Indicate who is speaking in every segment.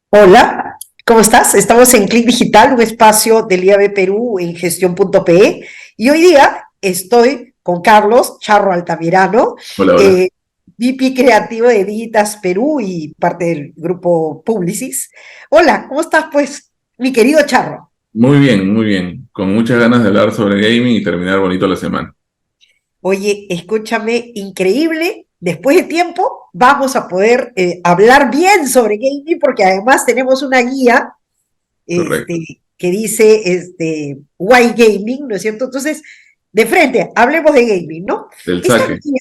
Speaker 1: Hola, ¿cómo estás? Estamos en Click Digital, un espacio del IAB Perú en gestión.pe, y hoy día estoy con Carlos Charro Altamirano,
Speaker 2: Hola, hola.
Speaker 1: eh, VP creativo de Digitas Perú y parte del grupo Publicis. Hola, ¿cómo estás, pues, mi querido Charro?
Speaker 2: Muy bien, muy bien. Con muchas ganas de hablar sobre gaming y terminar bonito la semana.
Speaker 1: Oye, escúchame, increíble, después de tiempo vamos a poder hablar bien sobre gaming porque además tenemos una guía
Speaker 2: Correcto.
Speaker 1: que dice Why Gaming, ¿no es cierto? Entonces, de frente, hablemos de gaming, ¿no?
Speaker 2: Del
Speaker 1: Esta
Speaker 2: saque.
Speaker 1: guía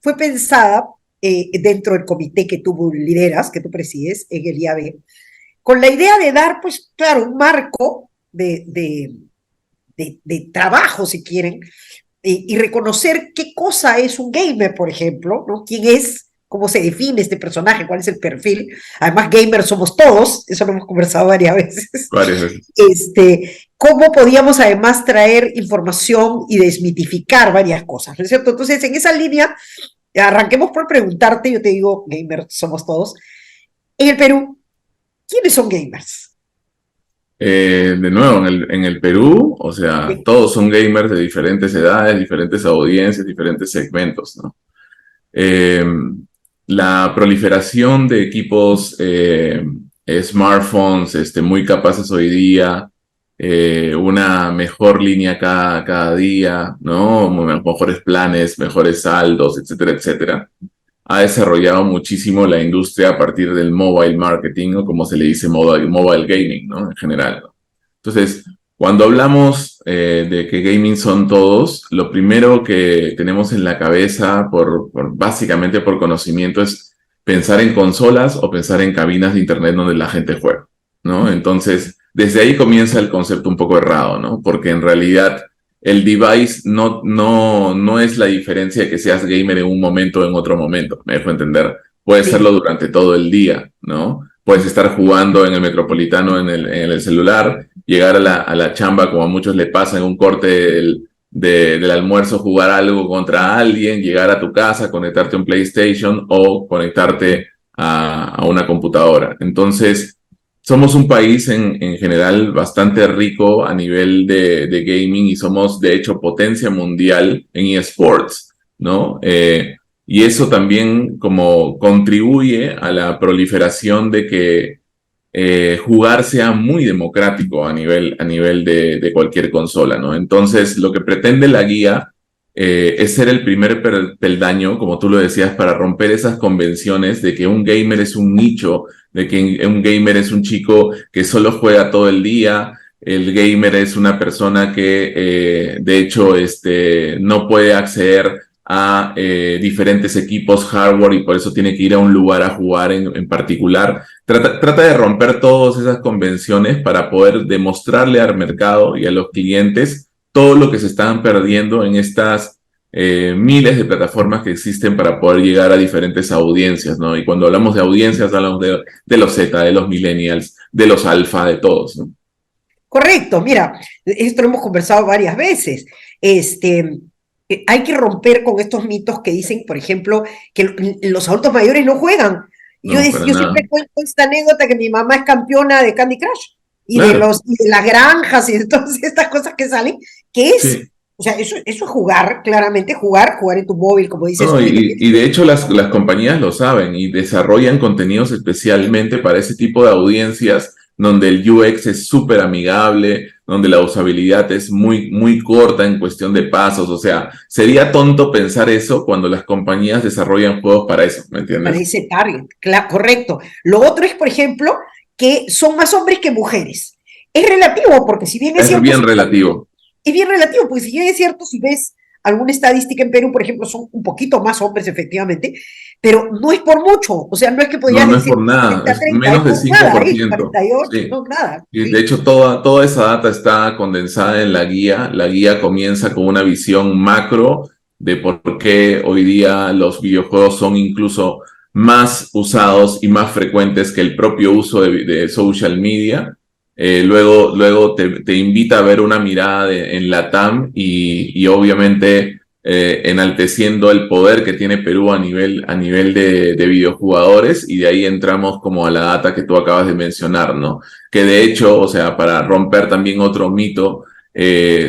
Speaker 1: fue pensada dentro del comité que tú lideras, que tú presides en el IAB, con la idea de dar, pues, claro, un marco de trabajo, si quieren, y reconocer qué cosa es un gamer, por ejemplo, ¿no? ¿Quién es? ¿Cómo se define este personaje? ¿Cuál es el perfil? Además, gamers somos todos, eso lo hemos conversado varias veces.
Speaker 2: Varias veces.
Speaker 1: ¿Cómo podíamos además traer información y desmitificar varias cosas, ¿no es cierto? Entonces, en esa línea, arranquemos por preguntarte, yo te digo, gamers somos todos, en el Perú, ¿quiénes son gamers?
Speaker 2: De nuevo, en el Perú, o sea, todos son gamers de diferentes edades, diferentes audiencias, diferentes segmentos, ¿no? Eh, la proliferación de equipos smartphones muy capaces hoy día, una mejor línea cada día, ¿no? Mejores planes, mejores saldos, etcétera, etcétera. Ha desarrollado muchísimo la industria a partir del mobile marketing, o como se le dice mobile gaming, ¿no? En general, ¿no? Entonces, cuando hablamos de que gaming son todos, lo primero que tenemos en la cabeza, básicamente por conocimiento, es pensar en consolas o pensar en cabinas de internet donde la gente juega, ¿no? Entonces, desde ahí comienza el concepto un poco errado, ¿no? Porque en realidad el device no es la diferencia de que seas gamer en un momento o en otro momento, me dejo entender. Puedes serlo
Speaker 1: Sí,
Speaker 2: durante todo el día, ¿no? Puedes estar jugando en el Metropolitano en el celular, llegar a la chamba, como a muchos le pasa en un corte del almuerzo, jugar algo contra alguien, llegar a tu casa, conectarte a un PlayStation o conectarte a una computadora. Entonces, somos un país en general bastante rico a nivel de gaming y somos de hecho potencia mundial en eSports, ¿no? Y eso también como contribuye a la proliferación de que jugar sea muy democrático a nivel de cualquier consola, ¿no? Entonces, lo que pretende la guía es ser el primer peldaño, como tú lo decías, para romper esas convenciones de que un gamer es un nicho, de que un gamer es un chico que solo juega todo el día. El gamer es una persona que, de hecho, no puede acceder a diferentes equipos hardware y por eso tiene que ir a un lugar a jugar en particular. Trata de romper todas esas convenciones para poder demostrarle al mercado y a los clientes todo lo que se están perdiendo en estas miles de plataformas que existen para poder llegar a diferentes audiencias, ¿no? Y cuando hablamos de audiencias, hablamos de los Z, de los millennials, de los alfa, de todos, ¿no?
Speaker 1: correcto, mira, esto lo hemos conversado varias veces. Este, hay que romper con estos mitos que dicen, por ejemplo, que los adultos mayores no juegan.
Speaker 2: No, para
Speaker 1: Yo
Speaker 2: nada.
Speaker 1: siempre cuento esta anécdota que mi mamá es campeona de Candy Crush
Speaker 2: Claro,
Speaker 1: y de las granjas y de todas estas cosas que salen, que es,
Speaker 2: sí.
Speaker 1: o sea, eso es jugar, claramente, jugar en tu móvil, como dices
Speaker 2: No,
Speaker 1: tú,
Speaker 2: y de hecho las compañías lo saben y desarrollan contenidos especialmente para ese tipo de audiencias donde el UX es súper amigable, donde la usabilidad es muy, muy corta en cuestión de pasos. O sea, sería tonto pensar eso cuando las compañías desarrollan juegos para eso, ¿me
Speaker 1: para
Speaker 2: entiendes?
Speaker 1: ese target, correcto. Lo otro es, por ejemplo, que son más hombres que mujeres. Es relativo, porque si bien es
Speaker 2: Es
Speaker 1: cierto,
Speaker 2: bien relativo.
Speaker 1: es bien relativo, porque si bien es cierto, si ves alguna estadística en Perú, por ejemplo, son un poquito más hombres, efectivamente, pero no es por mucho. O sea, no es que
Speaker 2: No,
Speaker 1: podrías
Speaker 2: no es
Speaker 1: decir
Speaker 2: por nada,
Speaker 1: 70,
Speaker 2: es
Speaker 1: 30,
Speaker 2: menos
Speaker 1: es
Speaker 2: de
Speaker 1: por
Speaker 2: cinco
Speaker 1: nada,
Speaker 2: por
Speaker 1: es
Speaker 2: ciento
Speaker 1: 48,
Speaker 2: Sí.
Speaker 1: no, nada.
Speaker 2: Y de
Speaker 1: Sí,
Speaker 2: hecho, toda esa data está condensada en la guía. La guía comienza con una visión macro de por qué hoy día los videojuegos son incluso más usados y más frecuentes que el propio uso de social media. Luego te invita a ver una mirada en LATAM y obviamente enalteciendo el poder que tiene Perú a nivel de videojugadores, y de ahí entramos como a la data que tú acabas de mencionar, ¿no? Que de hecho, o sea, para romper también otro mito,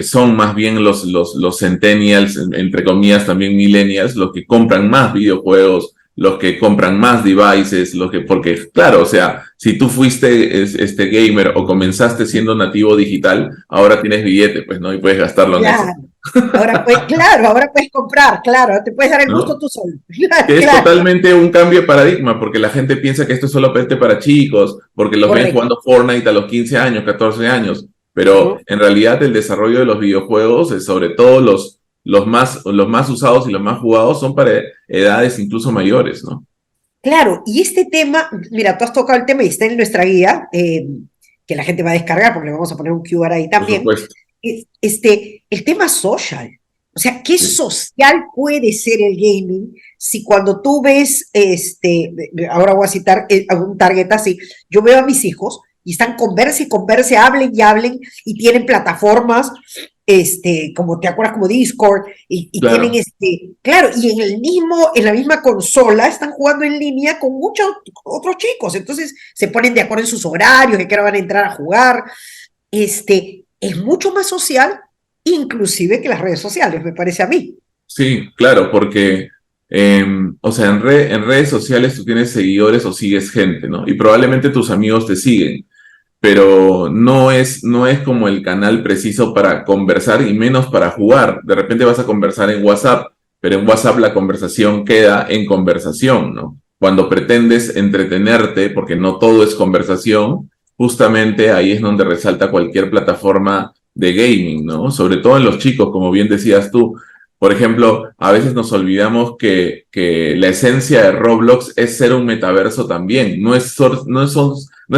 Speaker 2: son más bien los centennials, entre comillas también millennials, los que compran más videojuegos, los que compran más devices, porque claro, o sea, si tú fuiste gamer o comenzaste siendo nativo digital, ahora tienes billete, pues, ¿no? Y puedes gastarlo en eso.
Speaker 1: Claro. Ahora puedes comprar, claro, te puedes dar el gusto
Speaker 2: ¿No?
Speaker 1: tú solo.
Speaker 2: Que es
Speaker 1: Claro,
Speaker 2: totalmente un cambio de paradigma, porque la gente piensa que esto es solamente para chicos, porque los ven
Speaker 1: correcto.
Speaker 2: jugando Fortnite a los 15 años, 14 años, pero
Speaker 1: Ujú.
Speaker 2: en realidad el desarrollo de los videojuegos, sobre todo los más usados y los más jugados, son para edades incluso mayores, ¿no?
Speaker 1: Claro, y este tema, mira, tú has tocado el tema y está en nuestra guía, que la gente va a descargar porque le vamos a poner un QR ahí
Speaker 2: Por
Speaker 1: también.
Speaker 2: supuesto.
Speaker 1: El tema social. O sea, ¿qué
Speaker 2: Sí,
Speaker 1: social puede ser el gaming si cuando tú ves, ahora voy a citar algún target así, yo veo a mis hijos y están converse y converse, hablen y hablen y tienen plataformas, como te acuerdas, como Discord, y tienen
Speaker 2: claro.
Speaker 1: claro, y en la misma consola están jugando en línea con muchos otros chicos, entonces se ponen de acuerdo en sus horarios, de qué hora van a entrar a jugar, es mucho más social, inclusive que las redes sociales, me parece a mí.
Speaker 2: Sí, claro, porque, o sea, en redes sociales tú tienes seguidores o sigues gente, ¿no? Y probablemente tus amigos te siguen, pero no es como el canal preciso para conversar y menos para jugar. De repente vas a conversar en WhatsApp, pero en WhatsApp la conversación queda en conversación, ¿no? Cuando pretendes entretenerte, porque no todo es conversación, justamente ahí es donde resalta cualquier plataforma de gaming, ¿no? Sobre todo en los chicos, como bien decías tú. Por ejemplo, a veces nos olvidamos que la esencia de Roblox es ser un metaverso también, no es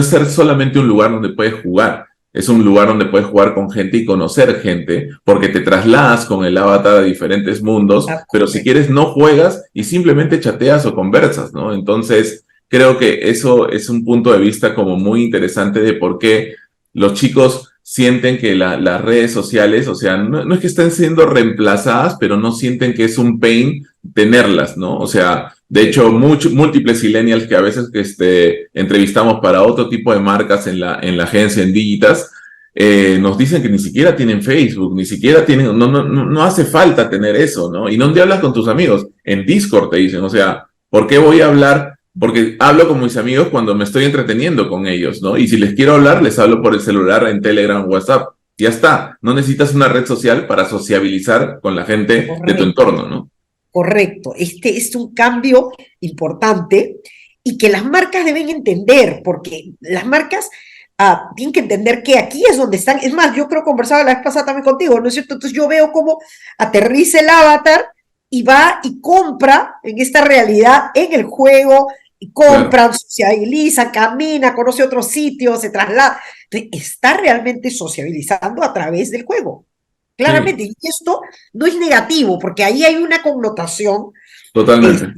Speaker 2: ser solamente un lugar donde puedes jugar, es un lugar donde puedes jugar con gente y conocer gente, porque te trasladas con el avatar a diferentes mundos,
Speaker 1: Ah,
Speaker 2: pero si
Speaker 1: correcto.
Speaker 2: quieres no juegas y simplemente chateas o conversas, ¿no? Entonces, creo que eso es un punto de vista como muy interesante de por qué los chicos sienten que las redes sociales, o sea, no es que estén siendo reemplazadas, pero no sienten que es un pain tenerlas, ¿no? O sea, de hecho, múltiples millennials que a veces entrevistamos para otro tipo de marcas en la agencia, en Digitas, nos dicen que ni siquiera tienen Facebook, ni siquiera tienen, no hace falta tener eso, ¿no? ¿Y dónde hablas con tus amigos? En Discord te dicen, o sea, ¿por qué voy a hablar? Porque hablo con mis amigos cuando me estoy entreteniendo con ellos, ¿no? Y si les quiero hablar, les hablo por el celular, en Telegram, WhatsApp. Ya está. No necesitas una red social para sociabilizar con la gente de tu
Speaker 1: Correcto,
Speaker 2: entorno, ¿no?
Speaker 1: correcto. Este es un cambio importante y que las marcas deben entender, porque las marcas tienen que entender que aquí es donde están. Es más, yo creo que conversaba la vez pasada también contigo, ¿no es cierto? Entonces yo veo cómo aterriza el avatar y va y compra en esta realidad en el juego, y
Speaker 2: Claro.
Speaker 1: compra, socializa, camina, conoce otros sitios, se traslada. Entonces, está realmente sociabilizando a través del juego.
Speaker 2: Sí,
Speaker 1: Claramente, y esto no es negativo, porque ahí hay una connotación
Speaker 2: totalmente.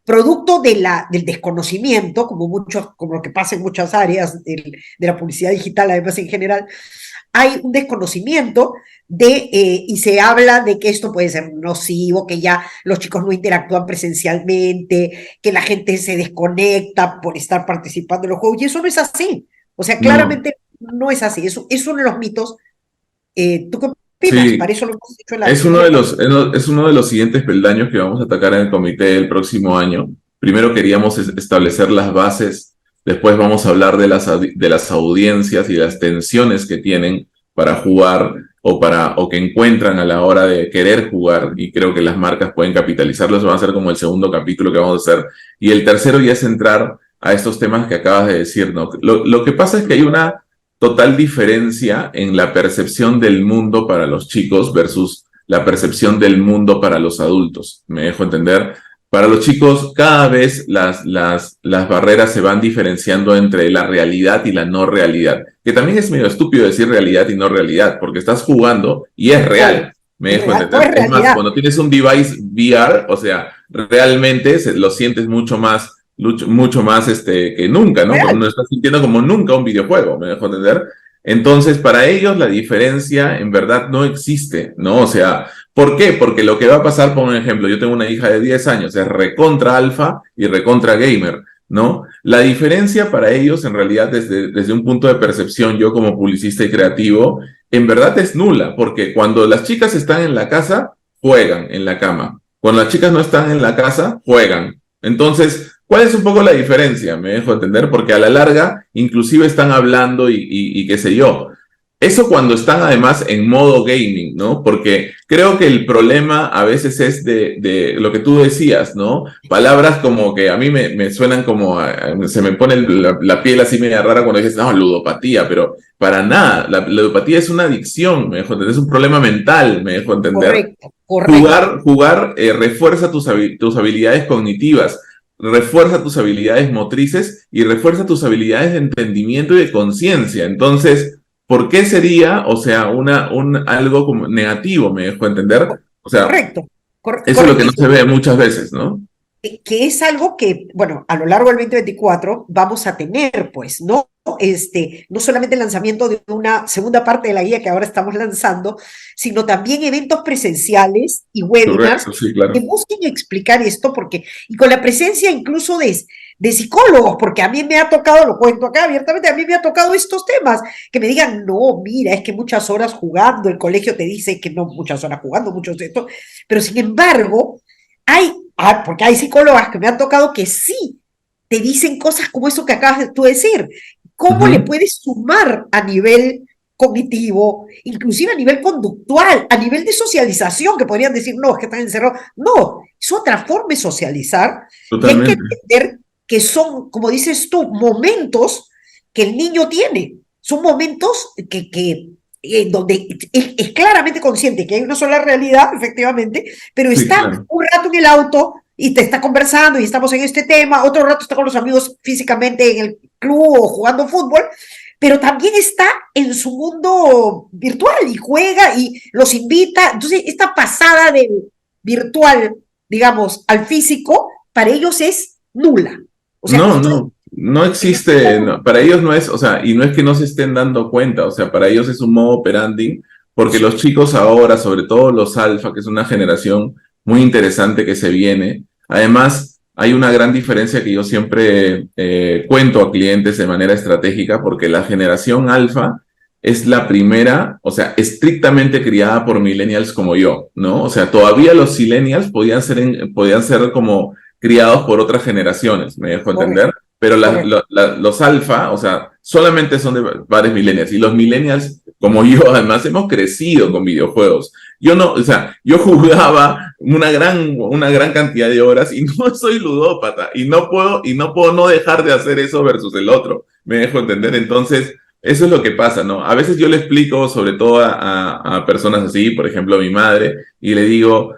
Speaker 1: producto del desconocimiento, como lo que pasa en muchas áreas de la publicidad digital, además en general, hay un desconocimiento y se habla de que esto puede ser nocivo, que ya los chicos no interactúan presencialmente, que la gente se desconecta por estar participando en los juegos, y eso no es así. O sea,
Speaker 2: No,
Speaker 1: claramente no es así. Eso es uno de los mitos. ¿Tú qué opinas?
Speaker 2: sí,
Speaker 1: Para eso lo hemos dicho en la guía también.
Speaker 2: es uno de los siguientes peldaños que vamos a atacar en el comité el próximo año. Primero queríamos establecer las bases, después vamos a hablar de de las audiencias y las tensiones que tienen para jugar o que encuentran a la hora de querer jugar, y creo que las marcas pueden capitalizarlo. Eso va a ser como el segundo capítulo que vamos a hacer. Y el tercero ya es entrar a estos temas que acabas de decir, ¿no? Lo que pasa es que hay una total diferencia en la percepción del mundo para los chicos versus la percepción del mundo para los adultos. ¿Me dejo entender? Para los chicos, cada vez las barreras se van diferenciando entre la realidad y la no realidad, que también es medio estúpido decir realidad y no realidad, porque estás jugando y es
Speaker 1: Todo
Speaker 2: real. Me
Speaker 1: es
Speaker 2: dejo
Speaker 1: real, todo
Speaker 2: entender.
Speaker 1: es
Speaker 2: Es más,
Speaker 1: realidad.
Speaker 2: cuando tienes un device VR, o sea, realmente lo sientes mucho más mucho más que nunca, ¿no?
Speaker 1: Real.
Speaker 2: No está sintiendo como nunca un videojuego, me dejo entender. Entonces, para ellos la diferencia en verdad no existe, ¿no? O sea, ¿por qué? Porque lo que va a pasar, por un ejemplo, yo tengo una hija de 10 años, es recontra alfa y recontra gamer, ¿no? La diferencia para ellos, en realidad, desde un punto de percepción, yo como publicista y creativo, en verdad es nula, porque cuando las chicas están en la casa, juegan en la cama. Cuando las chicas no están en la casa, juegan. Entonces, ¿cuál es un poco la diferencia? Me dejo entender, porque a la larga, inclusive están hablando y qué sé yo. Eso cuando están además en modo gaming, ¿no? Porque creo que el problema a veces es de lo que tú decías, ¿no? Palabras como que a mí me suenan como, se me pone la piel así media rara cuando dices, no, ludopatía, pero para nada, la ludopatía es una adicción, me dejo entender, es un problema mental, me dejo entender.
Speaker 1: Correcto, correcto.
Speaker 2: Jugar refuerza tus habilidades cognitivas, refuerza tus habilidades motrices y refuerza tus habilidades de entendimiento y de conciencia. Entonces, ¿por qué sería, o sea, algo como negativo, me dejo entender? O sea,
Speaker 1: Correcto,
Speaker 2: eso es lo que no se
Speaker 1: correctísimo.
Speaker 2: ve muchas veces, ¿no?
Speaker 1: Que es algo que, bueno, a lo largo del 2024 vamos a tener, pues, ¿no? No solamente el lanzamiento de una segunda parte de la guía que ahora estamos lanzando, sino también eventos presenciales y webinars
Speaker 2: Correcto, sí,
Speaker 1: que
Speaker 2: claro.
Speaker 1: busquen explicar esto, porque, y con la presencia incluso de psicólogos, porque a mí me ha tocado, lo cuento acá abiertamente, a mí me ha tocado estos temas, que me digan, no, mira, es que muchas horas jugando, el colegio te dice que no, muchas horas jugando, muchos de estos, pero sin embargo, porque hay psicólogas que me han tocado que sí te dicen cosas como eso que acabas de tú decir. ¿Cómo le
Speaker 2: Ujú.
Speaker 1: puedes sumar a nivel cognitivo, inclusive a nivel conductual, a nivel de socialización, que podrían decir, no, es que están encerrados? No, es otra forma de socializar y hay que
Speaker 2: Totalmente.
Speaker 1: entender que son, como dices tú, momentos que el niño tiene. Son momentos donde es claramente consciente que hay una sola realidad, efectivamente, pero
Speaker 2: Sí,
Speaker 1: está
Speaker 2: claro.
Speaker 1: un rato en el auto y te está conversando y estamos en este tema, otro rato está con los amigos físicamente en el club o jugando fútbol, pero también está en su mundo virtual y juega y los invita. Entonces, esta pasada del virtual, digamos, al físico, para ellos es nula. O sea,
Speaker 2: No,
Speaker 1: entonces,
Speaker 2: no existe, para ellos no es, o sea, y no es que no se estén dando cuenta, o sea, para ellos es un modo operandi, porque los chicos ahora, sobre todo los alfa, que es una generación muy interesante que se viene, además hay una gran diferencia que yo siempre cuento a clientes de manera estratégica, porque la generación alfa es la primera, o sea, estrictamente criada por millennials como yo, ¿no? O sea, todavía los millennials podían ser como criados por otras generaciones, me dejo entender,
Speaker 1: correcto,
Speaker 2: pero
Speaker 1: correcto.
Speaker 2: los alfa, o sea, solamente son de varios millennials, y los millennials, como yo, además, hemos crecido con videojuegos. Yo no, o sea, yo jugaba una gran cantidad de horas y no soy ludópata, y no puedo no dejar de hacer eso versus el otro, me dejo entender, entonces... Eso es lo que pasa, ¿no? A veces yo le explico, sobre todo a personas así, por ejemplo a mi madre, y le digo,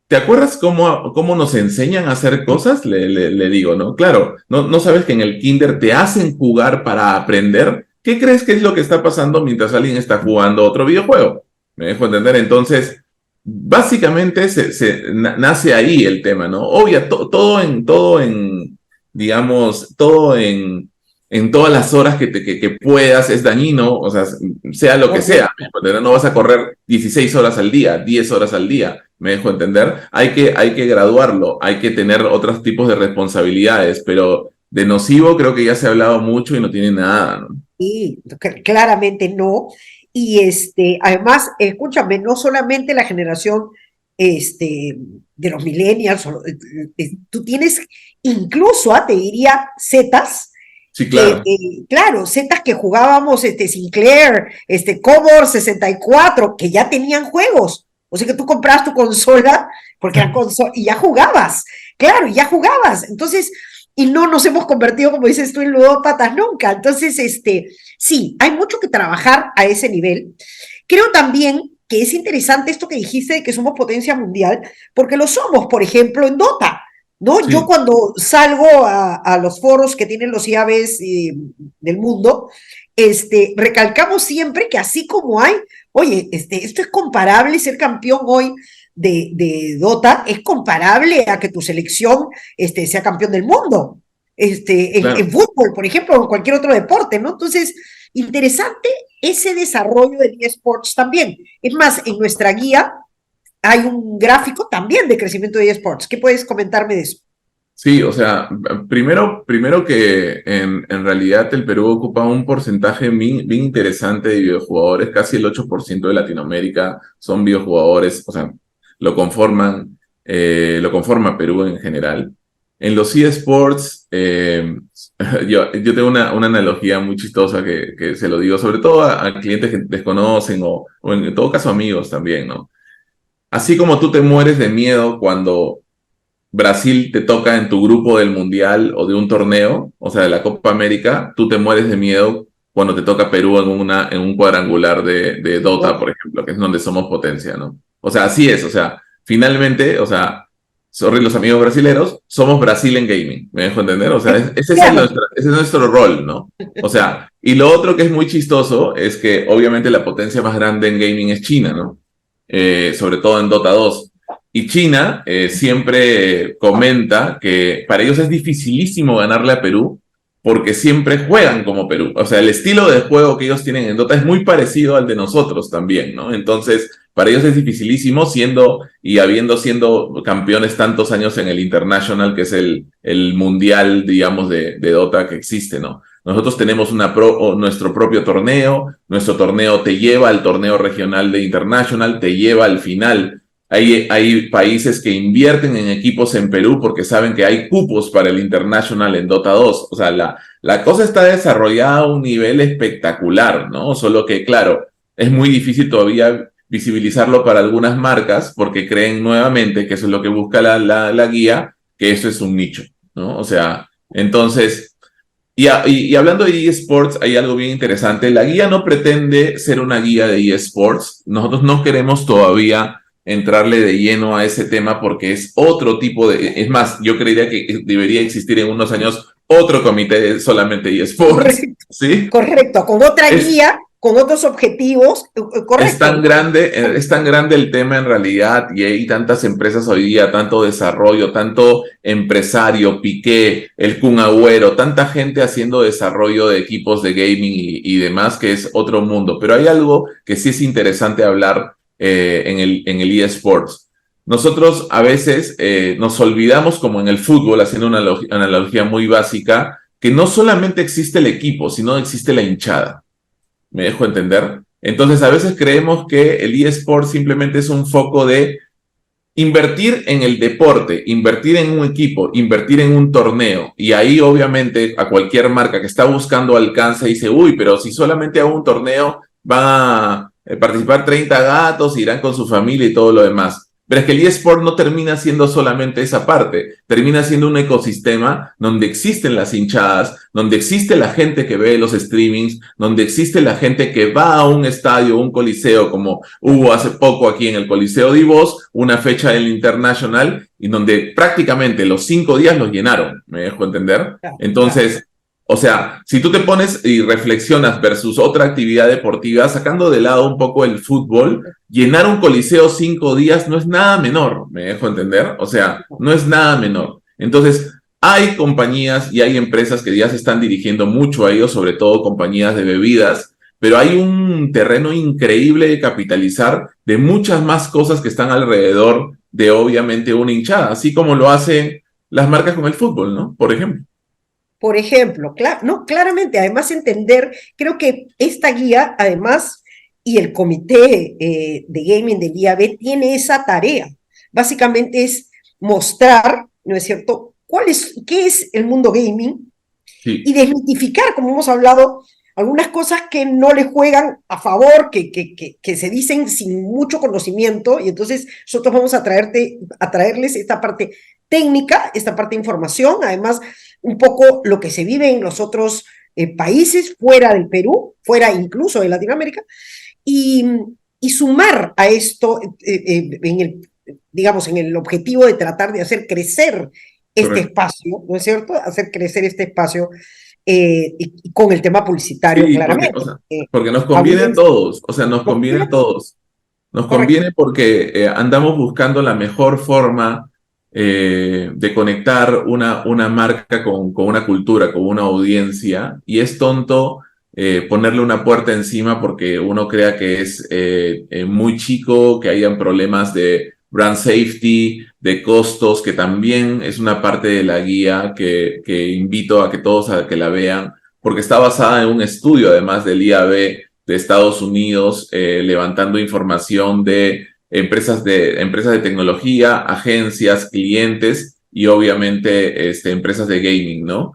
Speaker 2: ¿te acuerdas cómo nos enseñan a hacer cosas? Le digo, ¿no? Claro, no sabes que en el kinder te hacen jugar para aprender. ¿Qué crees que es lo que está pasando mientras alguien está jugando otro videojuego? Me dejo entender. Entonces, básicamente nace ahí el tema, ¿no? Obvio, digamos, en todas las horas que puedas es dañino, o sea lo que sea.
Speaker 1: Correcto.
Speaker 2: No vas a correr 16 horas al día, 10 horas al día, me dejo entender. Hay que graduarlo, hay que tener otros tipos de responsabilidades, pero de nocivo creo que ya se ha hablado mucho y no tiene nada, ¿no?
Speaker 1: Y claramente no. Y además, escúchame, no solamente la generación de los millennials, tú tienes incluso, te diría, zetas,
Speaker 2: Sí,
Speaker 1: que,
Speaker 2: claro.
Speaker 1: claro, zetas que jugábamos, Sinclair, Commodore 64, que ya tenían juegos. O sea que tú comprabas tu consola, porque eran consola, y ya jugabas, claro, y ya jugabas. Entonces, y no nos hemos convertido, como dices tú, en ludópatas nunca. Entonces, sí, hay mucho que trabajar a ese nivel. Creo también que es interesante esto que dijiste de que somos potencia mundial, porque lo somos, por ejemplo, en Dota. ¿No? Yo
Speaker 2: Sí,
Speaker 1: cuando salgo a los foros que tienen los IABs del mundo, recalcamos siempre que así como hay, oye, esto es comparable, ser campeón hoy de Dota es comparable a que tu selección sea campeón del mundo. en
Speaker 2: claro.
Speaker 1: fútbol, por ejemplo, o en cualquier otro deporte, ¿no? Entonces, interesante ese desarrollo del eSports también. Es más, en nuestra guía hay un gráfico también de crecimiento de eSports. ¿Qué puedes comentarme de eso?
Speaker 2: Sí, o sea, primero que en realidad el Perú ocupa un porcentaje bien interesante de videojugadores, casi el 8% de Latinoamérica son videojugadores, o sea, lo conforma Perú en general. En los eSports, yo tengo una analogía muy chistosa que se lo digo, sobre todo a clientes que desconocen o en todo caso amigos también, ¿no? Así como tú te mueres de miedo cuando Brasil te toca en tu grupo del Mundial o de un torneo, o sea, de la Copa América, tú te mueres de miedo cuando te toca Perú en un cuadrangular de Dota, por ejemplo, que es donde somos potencia, ¿no? O sea, así es, o sea, finalmente, o sea, sorry los amigos brasileros, somos Brasil en gaming, ¿me dejo entender? O sea,
Speaker 1: Claro,
Speaker 2: ese es nuestro rol, ¿no? O sea, y lo otro que es muy chistoso es que obviamente la potencia más grande en gaming es China, ¿no? Sobre todo en Dota 2. Y China siempre comenta que para ellos es dificilísimo ganarle a Perú porque siempre juegan como Perú. O sea, el estilo de juego que ellos tienen en Dota es muy parecido al de nosotros también, ¿no? Entonces, para ellos es dificilísimo siendo y habiendo siendo campeones tantos años en el International, que es el mundial, digamos, de Dota que existe, ¿no? Nosotros tenemos nuestro propio torneo, nuestro torneo te lleva al torneo regional de International, te lleva al final. Hay países que invierten en equipos en Perú porque saben que hay cupos para el International en Dota 2. O sea, la cosa está desarrollada a un nivel espectacular, ¿no? Solo que, claro, es muy difícil todavía visibilizarlo para algunas marcas porque creen nuevamente, que eso es lo que busca la guía, que eso es un nicho, ¿no? O sea, entonces... Y hablando de eSports, hay algo bien interesante. La guía no pretende ser una guía de eSports. Nosotros no queremos todavía entrarle de lleno a ese tema porque es otro tipo de... Es más, yo creería que debería existir en unos años otro comité de solamente eSports,
Speaker 1: correcto,
Speaker 2: ¿sí?
Speaker 1: correcto, con otra
Speaker 2: Es,
Speaker 1: guía, con otros objetivos, correcto.
Speaker 2: es tan grande el tema en realidad y hay tantas empresas hoy día, tanto desarrollo, tanto empresario, Piqué, el Kun Agüero, tanta gente haciendo desarrollo de equipos de gaming y demás que es otro mundo. Pero hay algo que sí es interesante hablar en el eSports. Nosotros a veces nos olvidamos, como en el fútbol, haciendo una analogía muy básica, que no solamente existe el equipo, sino existe la hinchada. ¿Me dejo entender? Entonces, a veces creemos que el eSport simplemente es un foco de invertir en el deporte, invertir en un equipo, invertir en un torneo. Y ahí, obviamente, a cualquier marca que está buscando alcance dice, uy, pero si solamente hago un torneo, van a participar 30 gatos, irán con su familia y todo lo demás. Pero es que el eSport no termina siendo solamente esa parte, termina siendo un ecosistema donde existen las hinchadas, donde existe la gente que ve los streamings, donde existe la gente que va a un estadio, un coliseo, como hubo hace poco aquí en el Coliseo de Ivós, una fecha del International, y donde prácticamente los 5 días los llenaron, ¿me dejo entender?
Speaker 1: Claro, claro.
Speaker 2: Entonces, o sea, si tú te pones y reflexionas versus otra actividad deportiva, sacando de lado un poco el fútbol, llenar un coliseo 5 días no es nada menor, ¿me dejo entender? O sea, no es nada menor. Entonces, hay compañías y hay empresas que ya se están dirigiendo mucho a ellos, sobre todo compañías de bebidas, pero hay un terreno increíble de capitalizar de muchas más cosas que están alrededor de obviamente una hinchada, así como lo hacen las marcas con el fútbol, ¿no? Por ejemplo.
Speaker 1: Por ejemplo, no, claramente, además entender, creo que esta guía, además, y el comité de gaming del IAB tiene esa tarea. Básicamente es mostrar, ¿no es cierto?, qué es el mundo gaming y
Speaker 2: Sí,
Speaker 1: desmitificar, como hemos hablado, algunas cosas que no le juegan a favor, que se dicen sin mucho conocimiento, y entonces nosotros vamos a traerles esta parte técnica, esta parte de información, además un poco lo que se vive en los otros países fuera del Perú, fuera incluso de Latinoamérica, y, y sumar a esto digamos, en el objetivo de tratar de hacer crecer este
Speaker 2: correcto.
Speaker 1: espacio, ¿no es cierto? Hacer crecer este espacio y con el tema publicitario,
Speaker 2: Sí, porque, o
Speaker 1: claramente.
Speaker 2: sea, porque nos conviene a
Speaker 1: Audiencia,
Speaker 2: todos, o sea, nos
Speaker 1: ¿no?
Speaker 2: conviene a todos. Nos
Speaker 1: Correcto.
Speaker 2: conviene porque andamos buscando la mejor forma, de conectar una marca con una cultura, con una audiencia, y es tonto ponerle una puerta encima porque uno crea que es muy chico, que hayan problemas de brand safety, de costos, que también es una parte de la guía que invito a que todos a que la vean, porque está basada en un estudio, además del IAB de Estados Unidos, levantando información de empresas de tecnología, agencias, clientes y obviamente empresas de gaming, ¿no?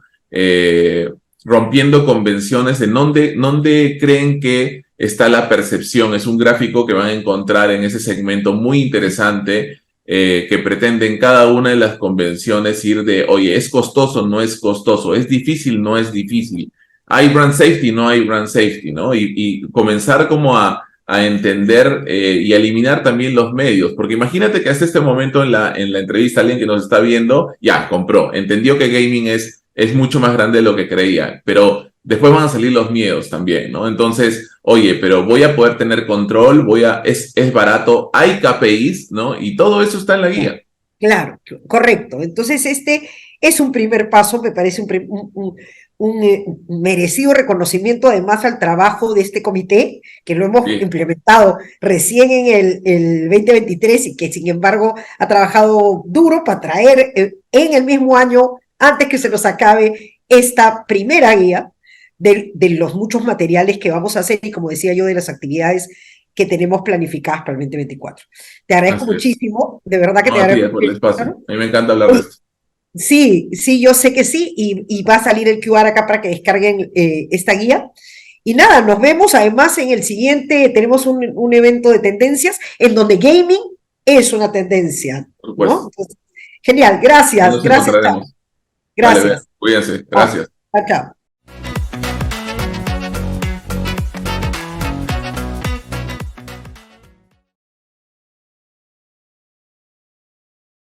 Speaker 2: Rompiendo convenciones en donde creen que está la percepción. Es un gráfico que van a encontrar en ese segmento muy interesante que pretende en cada una de las convenciones ir de, oye, ¿es costoso? No es costoso. ¿Es difícil? No es difícil. ¿Hay brand safety? No hay brand safety, ¿no? Y comenzar como a entender y a eliminar también los medios, porque imagínate que hasta este momento en la entrevista alguien que nos está viendo, ya, compró, entendió que gaming es mucho más grande de lo que creía, pero después van a salir los miedos también, ¿no? Entonces, oye, pero voy a poder tener control, es barato, hay KPIs, ¿no? Y todo eso está en la guía.
Speaker 1: Claro, correcto. Entonces, este es un primer paso, me parece un merecido reconocimiento además al trabajo de este comité, que lo hemos
Speaker 2: Sí.
Speaker 1: implementado recién en el 2023 y que sin embargo ha trabajado duro para traer en el mismo año, antes que se nos acabe, esta primera guía de los muchos materiales que vamos a hacer y como decía yo, de las actividades que tenemos planificadas para el 2024. Te agradezco
Speaker 2: Así es.
Speaker 1: muchísimo, de verdad que
Speaker 2: No,
Speaker 1: te
Speaker 2: a ti,
Speaker 1: agradezco
Speaker 2: por el espacio.
Speaker 1: mucho.
Speaker 2: A mí me encanta hablar de esto.
Speaker 1: Sí, sí, yo sé que sí, y va a salir el QR acá para que descarguen esta guía. Y nada, nos vemos además en el siguiente, tenemos un evento de tendencias en donde gaming es una tendencia,
Speaker 2: Por
Speaker 1: ¿no?
Speaker 2: supuesto.
Speaker 1: Entonces, genial,
Speaker 2: Ahí
Speaker 1: gracias,
Speaker 2: nos
Speaker 1: gracias, chao,
Speaker 2: encontraremos. Vale, vean,
Speaker 1: gracias.
Speaker 2: cuídense.
Speaker 1: Chao,
Speaker 2: Gracias.
Speaker 1: chao.